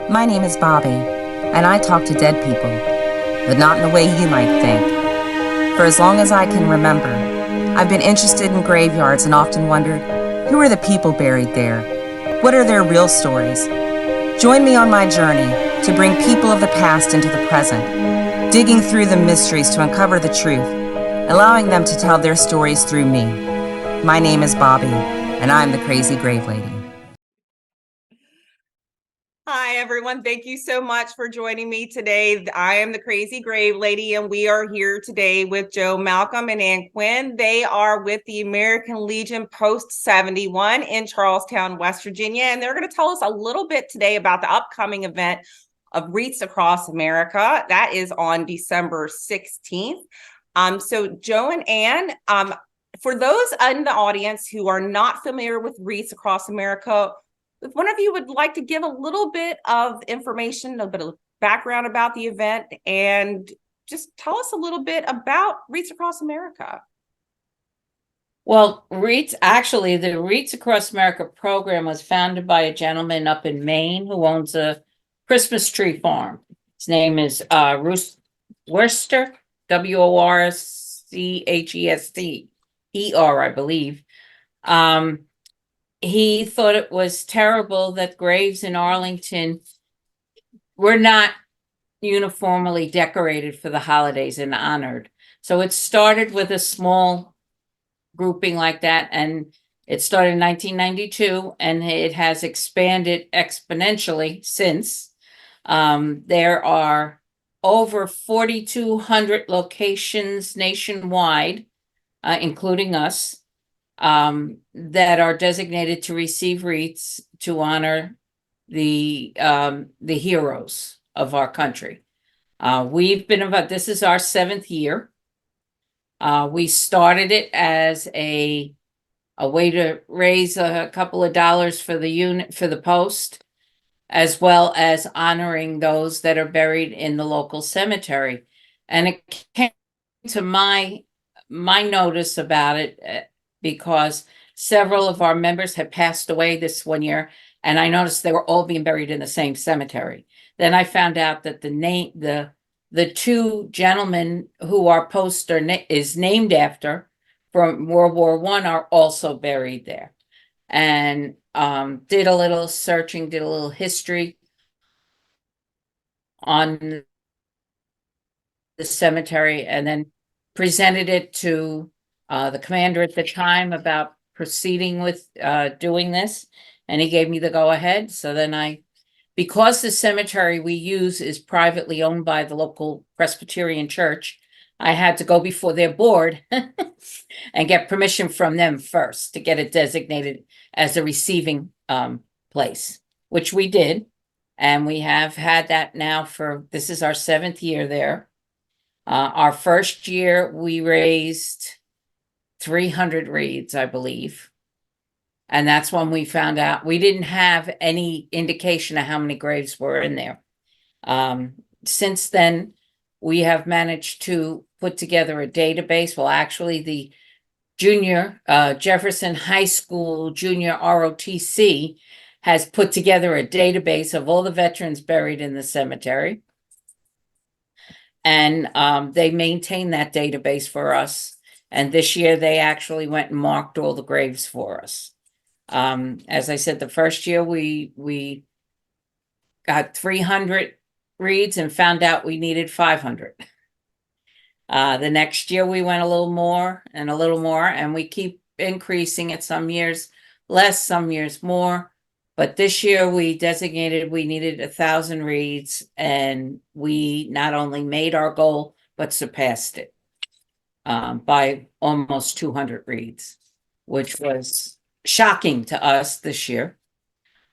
My name is Bobby, and I talk to dead people, but not in the way you might think. For as long as I can remember, I've been interested in graveyards and often wondered, who are the people buried there? What are their real stories? Join me on my journey to bring people of the past into the present, digging through the mysteries to uncover the truth, allowing them to tell their stories through me. My name is Bobby, and I'm the Crazy Grave Lady. Hi, everyone. Thank you so much for joining me today. I am the Crazy Grave Lady, and we are here today with Joe Malcolm and Ann Quinn. They are with the American Legion Post 71 in Charlestown, West Virginia, and they're going to tell us a little bit today about the upcoming event of Wreaths Across America. That is on December 16th. So Joe and Ann, for those in the audience who are not familiar with Wreaths Across America, if one of you would like to give a little bit of information, a bit of background about the event, and just tell us a little bit about Wreaths Across America. Well, actually, the Wreaths Across America program was founded by a gentleman up in Maine who owns a Christmas tree farm. His name is Worcester, Worcester, I believe. He thought it was terrible that graves in Arlington were not uniformly decorated for the holidays and honored. So it started with a small grouping like that, and it started in 1992, and it has expanded exponentially since. There are over 4,200 locations nationwide, including us, that are designated to receive wreaths to honor the heroes of our country. We've been this is our 7th year. We started it as a way to raise a couple of dollars for the unit, for the post, as well as honoring those that are buried in the local cemetery. And it came to my notice about it because several of our members had passed away this one year, and I noticed they were all being buried in the same cemetery. Then I found out that the two gentlemen who our poster is named after from World War I are also buried there. And did a little searching, did a little history on the cemetery, and then presented it to the commander at the time about proceeding with doing this. And he gave me the go-ahead. So then because the cemetery we use is privately owned by the local Presbyterian church, I had to go before their board and get permission from them first to get it designated as a receiving place, which we did. And we have had that now this is our 7th year there. Our first year, we raised 300 wreaths, I believe. And that's when we found out we didn't have any indication of how many graves were in there. Since then, we have managed to put together a database. Well, actually, the Jefferson High School Junior ROTC has put together a database of all the veterans buried in the cemetery. And they maintain that database for us. And this year, they actually went and marked all the graves for us. As I said, the first year we got 300 wreaths and found out we needed 500. The next year we went a little more and a little more, and we keep increasing it, some years less, some years more. But this year we designated we needed 1,000 wreaths, and we not only made our goal, but surpassed it by almost 200 wreaths, which was shocking to us this year.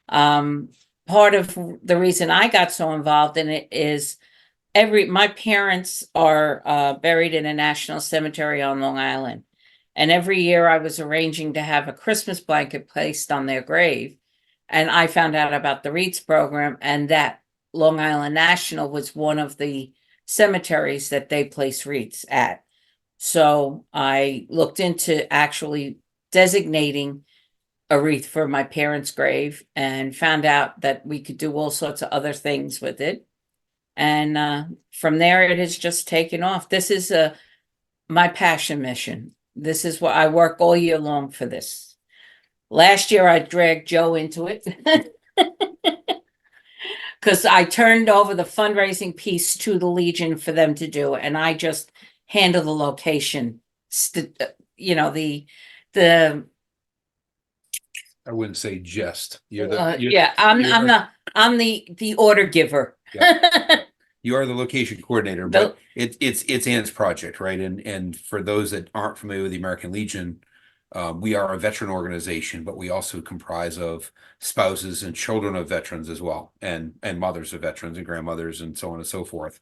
Part of the reason I got so involved in it is my parents are buried in a national cemetery on Long Island. And every year I was arranging to have a Christmas blanket placed on their grave. And I found out about the Wreaths program, and that Long Island National was one of the cemeteries that they place wreaths at. So I looked into actually designating a wreath for my parents' grave and found out that we could do all sorts of other things with it. And from there, it has just taken off. This is my passion mission. This is what I work all year long for this. Last year, I dragged Joe into it because I turned over the fundraising piece to the Legion for them to do, and I just handle the location. The I wouldn't say just. You're the I'm the order giver. you are the location coordinator, but it's Ann's project, right? And for those that aren't familiar with the American Legion, we are a veteran organization, but we also comprise of spouses and children of veterans as well, and mothers of veterans and grandmothers and so on and so forth.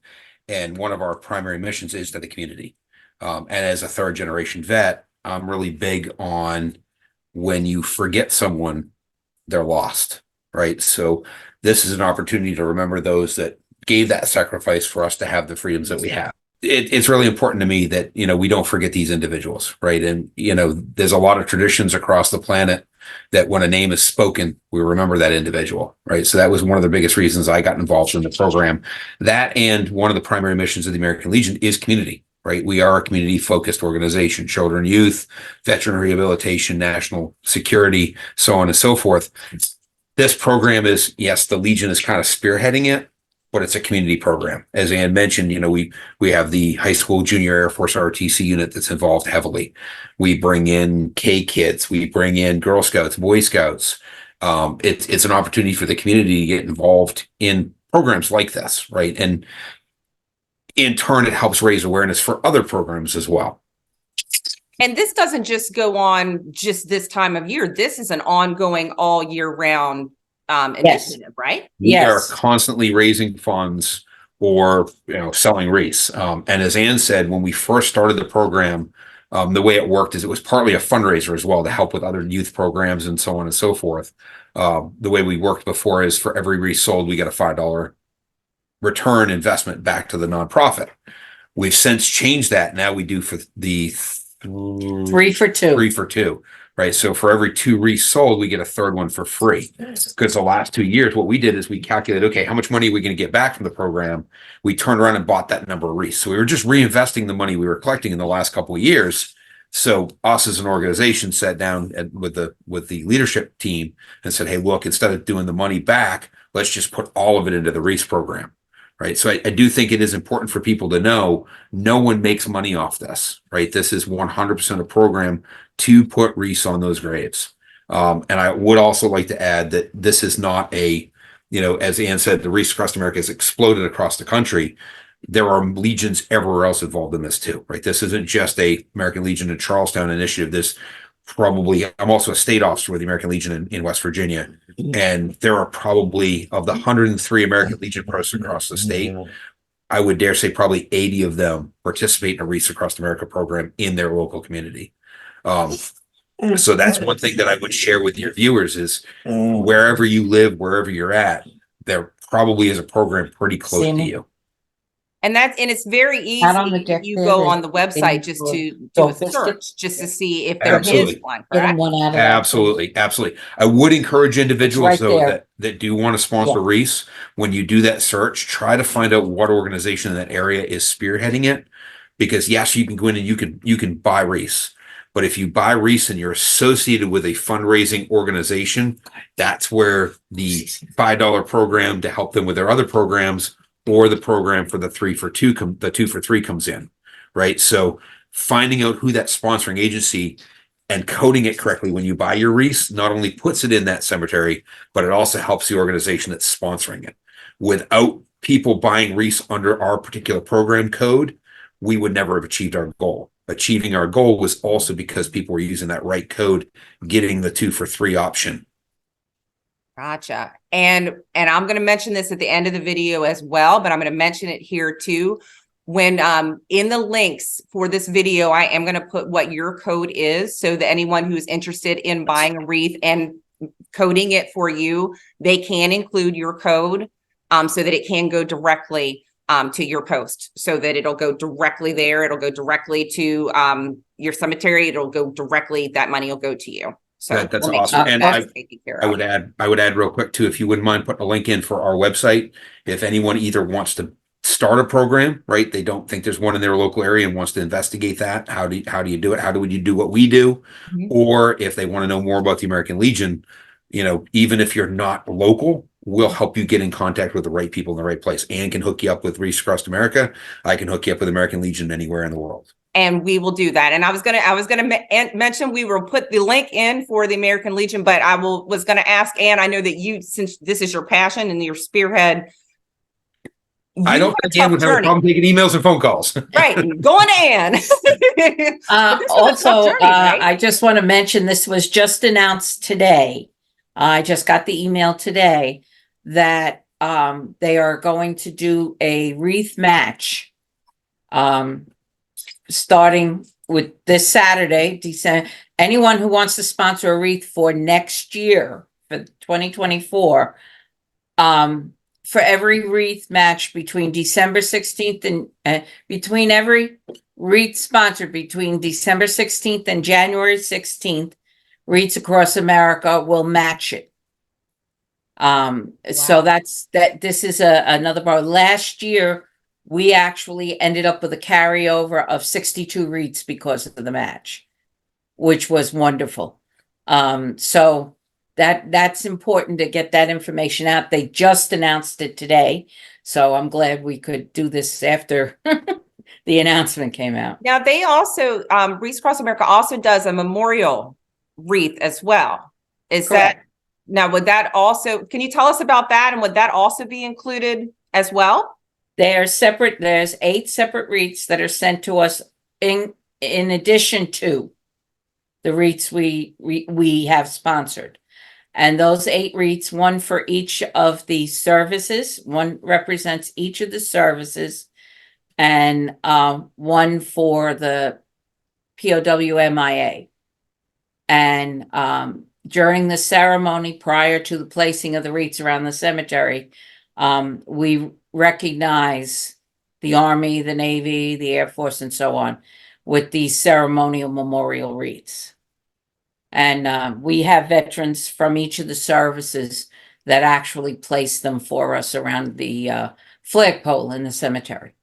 And one of our primary missions is to the community. And as a third generation vet, I'm really big on when you forget someone, they're lost, right? So this is an opportunity to remember those that gave that sacrifice for us to have the freedoms that we have. It's really important to me that, we don't forget these individuals, right? And, there's a lot of traditions across the planet that when a name is spoken, we remember that individual, right? So that was one of the biggest reasons I got involved in the program. That, and one of the primary missions of the American Legion is community, right? We are a community focused organization, children, youth, veteran rehabilitation, national security, so on and so forth. This program is, yes, the Legion is kind of spearheading it, but it's a community program. As Ann mentioned, we have the high school junior Air Force ROTC unit that's involved heavily. We bring in K kids, we bring in Girl Scouts, Boy Scouts. It's an opportunity for the community to get involved in programs like this, right? And in turn, it helps raise awareness for other programs as well. And this doesn't just go on just this time of year. This is an ongoing all year round initiative, right? We are constantly raising funds or selling wreaths. And as Ann said, when we first started the program, the way it worked is it was partly a fundraiser as well to help with other youth programs and so on and so forth. The way we worked before is for every wreath sold, we get a $5 return investment back to the nonprofit. We've since changed that. Now we do for the 3 for 2. 3 for 2. Right. So for every 2 wreaths sold, we get a third one for free. Because the last 2 years, what we did is we calculated, okay, how much money are we going to get back from the program? We turned around and bought that number of wreaths. So we were just reinvesting the money we were collecting in the last couple of years. So us as an organization sat down with the leadership team and said, hey, look, instead of doing the money back, let's just put all of it into the wreaths program. Right. So I do think it is important for people to know no one makes money off this. Right. This is 100% a program to put wreaths on those graves. And I would also like to add that this is not as Ann said, the Wreaths Across America has exploded across the country. There are legions everywhere else involved in this too. Right. This isn't just a American Legion in Charlestown initiative. I'm also a state officer with the American Legion in West Virginia. And there are probably, of the 103 American Legion persons across the state, I would dare say probably 80 of them participate in a Wreaths Across America program in their local community. So that's one thing that I would share with your viewers is wherever you live, wherever you're at, there probably is a program pretty close to you. And it's very easy if you go on the website just to do a search just to see if there is one, correct? Absolutely. I would encourage individuals though that do want to sponsor wreaths. When you do that search, try to find out what organization in that area is spearheading it. Because yes, you can go in and you can buy wreaths. But if you buy wreaths and you're associated with a fundraising organization, that's where the $5 program to help them with their other programs or the program for the 3 for 2, the 2 for 3 comes in, right? So finding out who that sponsoring agency and coding it correctly when you buy your wreaths not only puts it in that cemetery, but it also helps the organization that's sponsoring it. Without people buying wreaths under our particular program code, we would never have achieved our goal. Achieving our goal was also because people were using that right code, getting the 2 for 3 option. Gotcha. And I'm going to mention this at the end of the video as well, but I'm going to mention it here too. When in the links for this video, I am going to put what your code is so that anyone who's interested in buying a wreath and coding it for you, they can include your code so that it can go directly to your post, so that it'll go directly there. It'll go directly to your cemetery. It'll go directly, that money will go to you. So That's we'll make awesome. sure And that's taken care I of. would add real quick too, if you wouldn't mind putting a link in for our website, if anyone either wants to start a program, right? They don't think there's one in their local area and wants to investigate that. How do you do it? How do you do what we do? Mhm. Or if they want to know more about the American Legion, even if you're not local, we'll help you get in contact with the right people in the right place. Ann can hook you up with Wreaths Across America. I can hook you up with American Legion anywhere in the world. And we will do that. And I was gonna mention we will put the link in for the American Legion, but was gonna ask Ann. I know that you, since this is your passion and your spearhead, I don't think Ann would have a problem taking emails and phone calls. Right, going to Ann. Also, right? I just want to mention this was just announced today. I just got the email today that they are going to do a wreath match starting with this Saturday, December. Anyone who wants to sponsor a wreath for next year, for 2024, for every wreath match between December 16th and between every wreath sponsored between December 16th and January 16th, Wreaths Across America will match it. So this is another part. Last year, we actually ended up with a carryover of 62 wreaths because of the match, which was wonderful. So that's important to get that information out. They just announced it today, so I'm glad we could do this after the announcement came out. Now they also, Wreaths Across America also does a memorial wreath as well. Is Correct. that, now would that also, can you tell us about that, and would that also be included as well? They're separate. There's 8 separate wreaths that are sent to us in addition to the wreaths we have sponsored. And those 8 wreaths, one for each of the services, one represents each of the services, and one for the POWMIA. And during the ceremony prior to the placing of the wreaths around the cemetery, we recognize the Army, the Navy, the Air Force, and so on with these ceremonial memorial wreaths. And we have veterans from each of the services that actually place them for us around the flagpole in the cemetery.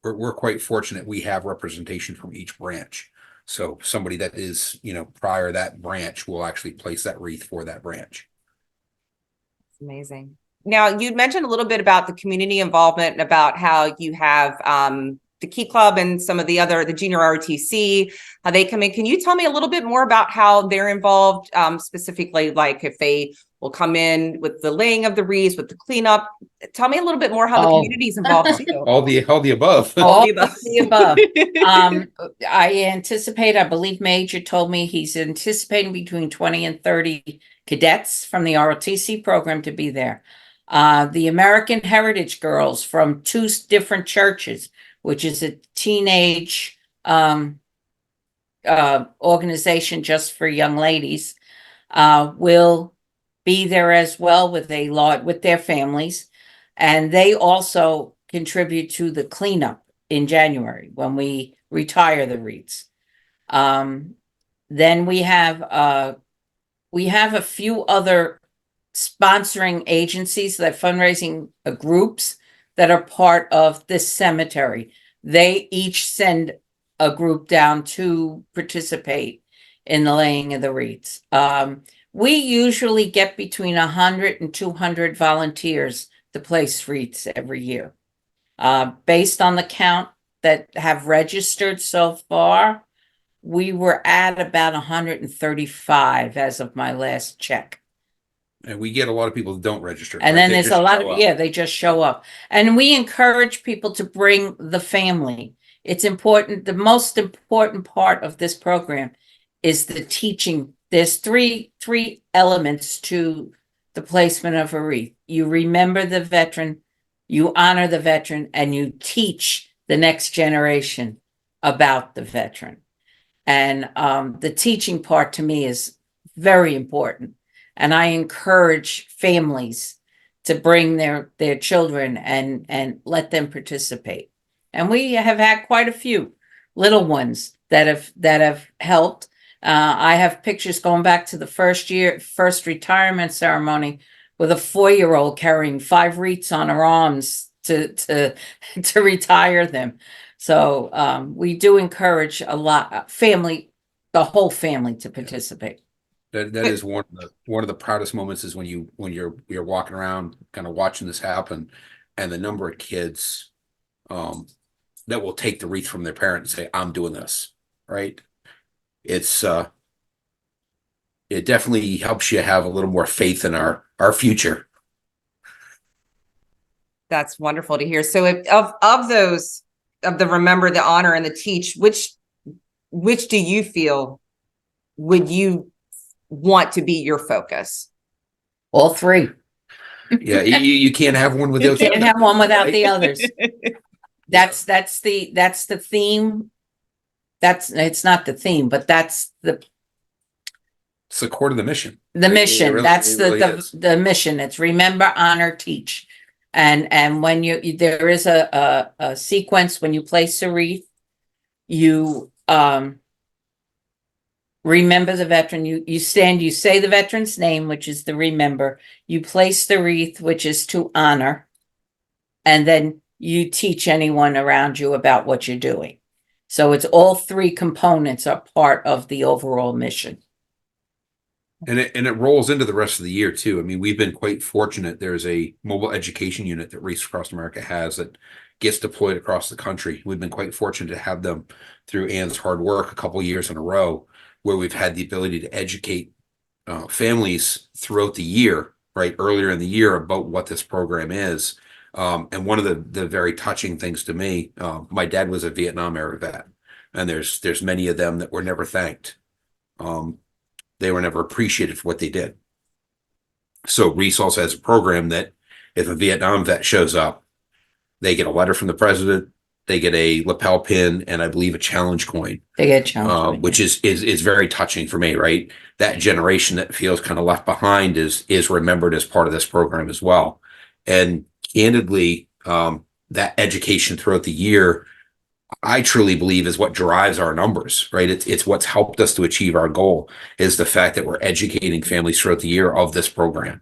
We're quite fortunate. We have representation from each branch. So somebody that is, prior to that branch will actually place that wreath for that branch. It's amazing. Now, you'd mentioned a little bit about the community involvement and about how you have the Key Club and some of the junior ROTC, how they come in. Can you tell me a little bit more about how they're involved, specifically, like if they will come in with the laying of the wreaths, with the cleanup? Tell me a little bit more how the community is involved too. All the above. All the above. I believe Major told me he's anticipating between 20 and 30 cadets from the ROTC program to be there. The American Heritage Girls from 2 different churches, which is a teenage organization just for young ladies, will be there as well with their families. And they also contribute to the cleanup in January when we retire the wreaths. Then we have a few other sponsoring agencies, that fundraising groups that are part of this cemetery. They each send a group down to participate in the laying of the wreaths. We usually get between 100 and 200 volunteers to place wreaths every year. Based on the count that have registered so far, we were at about 135 as of my last check. And we get a lot of people that don't register. And then there's a lot of, they just show up. And we encourage people to bring the family. It's important. The most important part of this program is the teaching. There's three elements to the placement of a wreath. You remember the veteran, you honor the veteran, and you teach the next generation about the veteran. And the teaching part to me is very important. And I encourage families to bring their children and let them participate. And we have had quite a few little ones that have helped. I have pictures going back to the first retirement ceremony with a 4-year-old carrying 5 wreaths on her arms to retire them. So we do encourage a lot the whole family to participate. That is one of the proudest moments is when you're walking around kind of watching this happen, and the number of kids that will take the wreath from their parent and say, I'm doing this, right? It definitely helps you have a little more faith in our future. That's wonderful to hear. So of the remember, the honor, and the teach, which do you feel would you want to be your focus? All 3. Yeah, you can't have one without You can't have one without the right? others. That's the theme. It's not the theme, but that's It's the core of the mission. the mission. Really, That's really is. the mission. It's remember, honor, teach. And when there is a sequence when you place a wreath, you remember the veteran. You say the veteran's name, which is the remember. You place the wreath, which is to honor, and then you teach anyone around you about what you're doing. So it's all 3 components are part of the overall mission. And it rolls into the rest of the year too. I mean, we've been quite fortunate. There's a mobile education unit that Wreaths Across America has that gets deployed across the country. We've been quite fortunate to have them through Ann's hard work a couple of years in a row, where we've had the ability to educate families throughout the year, right, earlier in the year, about what this program is. And one of the very touching things to me, my dad was a Vietnam era vet, and there's many of them that were never thanked. They were never appreciated for what they did. So Wreaths also has a program that if a Vietnam vet shows up, they get a letter from the president, they get a lapel pin, and I believe a challenge coin. They get challenged, which is very touching for me, right? That generation that feels kind of left behind is remembered as part of this program as well. And candidly, that education throughout the year, I truly believe, is what drives our numbers, right? It's what's helped us to achieve our goal, is the fact that we're educating families throughout the year of this program.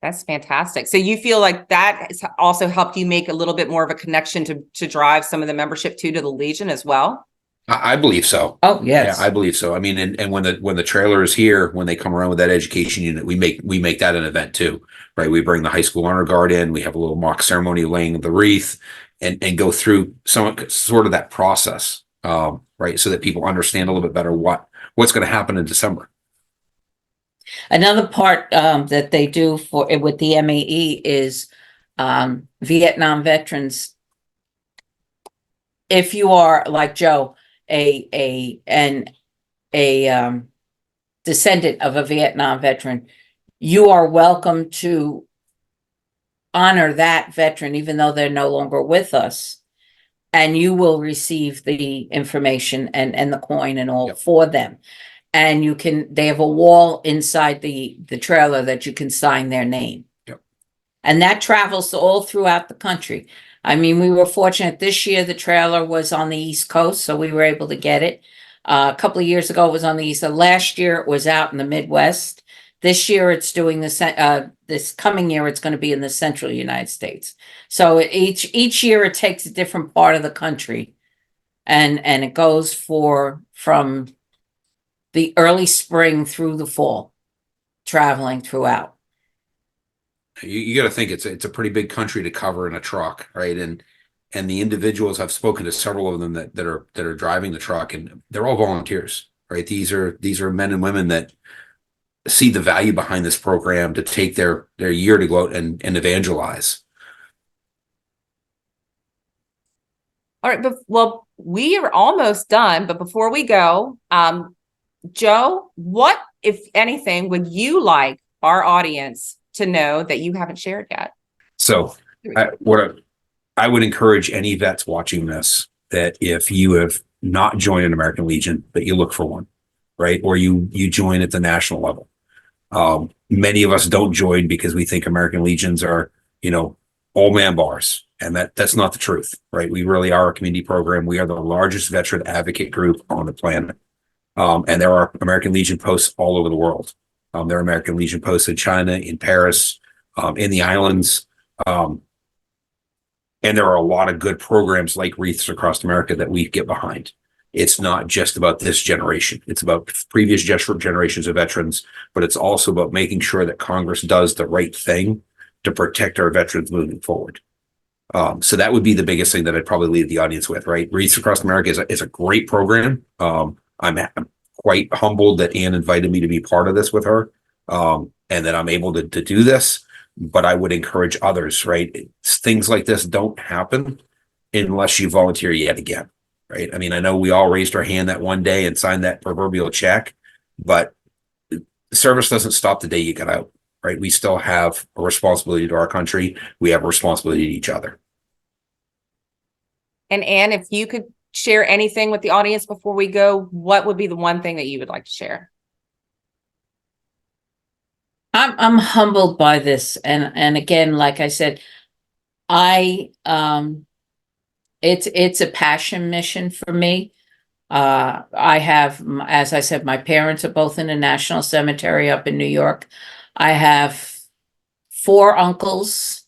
That's fantastic. So you feel like that has also helped you make a little bit more of a connection to drive some of the membership to the Legion as well? I believe so. Oh, yes. Yeah, I believe so. I mean, and when the trailer is here, when they come around with that education unit, we make that an event too, right? We bring the high school honor guard in, we have a little mock ceremony laying the wreath, and go through sort of that process, right? So that people understand a little bit better what's going to happen in December. Another part that they do with the MAE is Vietnam veterans. If you are like Joe, a descendant of a Vietnam veteran, you are welcome to honor that veteran, even though they're no longer with us, and you will receive the information and the coin and all for them. And they have a wall inside the trailer that you can sign their name. Yep. And that travels all throughout the country. I mean, we were fortunate this year, the trailer was on the East Coast, so we were able to get it. A couple of years ago, it was on the East. Last year, it was out in the Midwest. This year, it's doing this coming year, it's going to be in the central United States. So each year, it takes a different part of the country, and it goes from the early spring through the fall, traveling throughout. You got to think it's a pretty big country to cover in a truck, right? And the individuals, I've spoken to several of them that are driving the truck, and they're all volunteers, right? These are men and women that see the value behind this program to take their year to go out and evangelize. All right, well, we are almost done, but before we go, Joe, what, if anything, would you like our audience to know that you haven't shared yet? So what I would encourage any vets watching this, that if you have not joined an American Legion, that you look for one, right? Or you join at the national level. Many of us don't join because we think American Legions are, all man bars. And that's not the truth, right? We really are a community program. We are the largest veteran advocate group on the planet. And there are American Legion posts all over the world. There are American Legion posts in China, in Paris, in the islands. And there are a lot of good programs like Wreaths across America that we get behind. It's not just about this generation. It's about previous generations of veterans, but it's also about making sure that Congress does the right thing to protect our veterans moving forward. So that would be the biggest thing that I'd probably leave the audience with, right? Wreaths Across America is a great program. I'm quite humbled that Anne invited me to be part of this with her, and that I'm able to do this. But I would encourage others, right? Things like this don't happen unless you volunteer yet again, right? I mean, I know we all raised our hand that one day and signed that proverbial check, but service doesn't stop the day you get out, right? We still have a responsibility to our country. We have a responsibility to each other. And Anne, if you could share anything with the audience before we go, what would be the one thing that you would like to share? I'm humbled by this, and again, like I said, it's a passion mission for me. I have, as I said, my parents are both in the National Cemetery up in New York. I have 4 uncles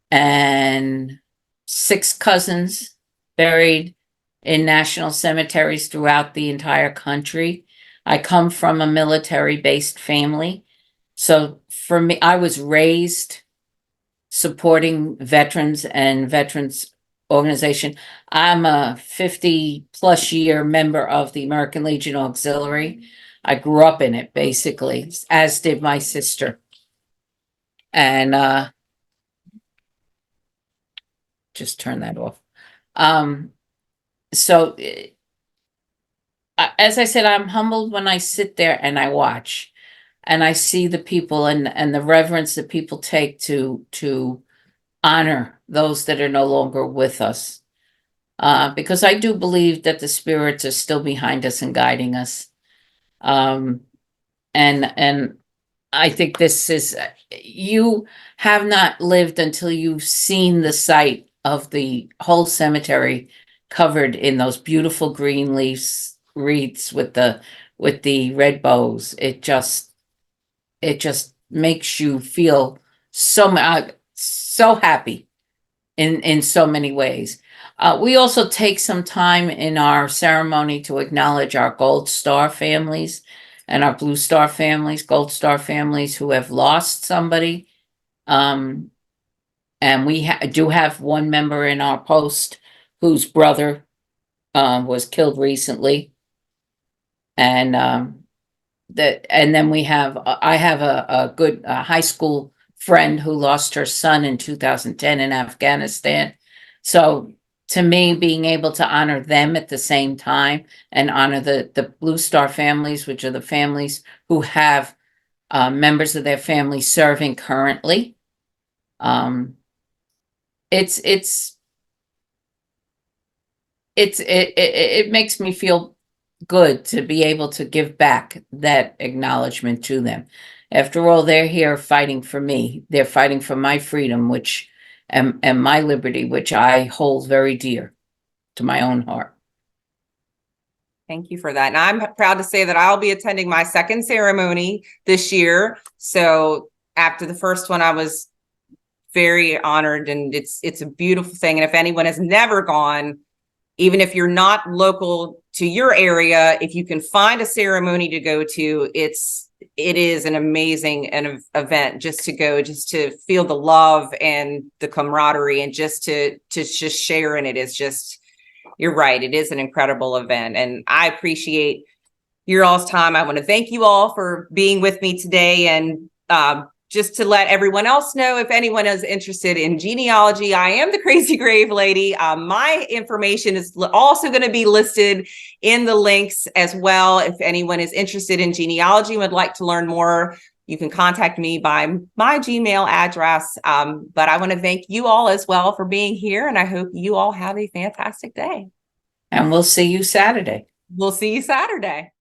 and 6 cousins buried in national cemeteries throughout the entire country. I come from a military-based family. So for me, I was raised supporting veterans and veterans organization. I'm a 50+ year member of the American Legion Auxiliary. I grew up in it, basically, as did my sister. And just turn that off. So as I said, I'm humbled when I sit there and I watch. And I see the people and the reverence that people take to honor those that are no longer with us. Because I do believe that the spirits are still behind us and guiding us. And I think this is, you have not lived until you've seen the site of the whole cemetery covered in those beautiful green leaves, wreaths with the red bows. It just makes you feel so happy in so many ways. We also take some time in our ceremony to acknowledge our Gold Star families and our Blue Star families, Gold Star families who have lost somebody. And we do have one member in our post whose brother was killed recently. And then I have a good high school friend who lost her son in 2010 in Afghanistan. So to me, being able to honor them at the same time and honor the Blue Star families, which are the families who have members of their family serving currently, it makes me feel good to be able to give back that acknowledgement to them. After all, they're here fighting for me. They're fighting for my freedom, which and my liberty, which I hold very dear to my own heart. Thank you for that. And I'm proud to say that I'll be attending my second ceremony this year. So after the first one, I was very honored, and it's a beautiful thing. And if anyone has never gone, even if you're not local to your area, if you can find a ceremony to go to, it is an amazing event just to go, just to feel the love and the camaraderie, and just to just share in it is just, you're right. It is an incredible event, and I appreciate your all's time. I want to thank you all for being with me today, and just to let everyone else know, if anyone is interested in genealogy, I am the Crazy Grave Lady. My information is also going to be listed in the links as well. If anyone is interested in genealogy and would like to learn more, you can contact me by my Gmail address. But I want to thank you all as well for being here, and I hope you all have a fantastic day. And we'll see you Saturday. We'll see you Saturday.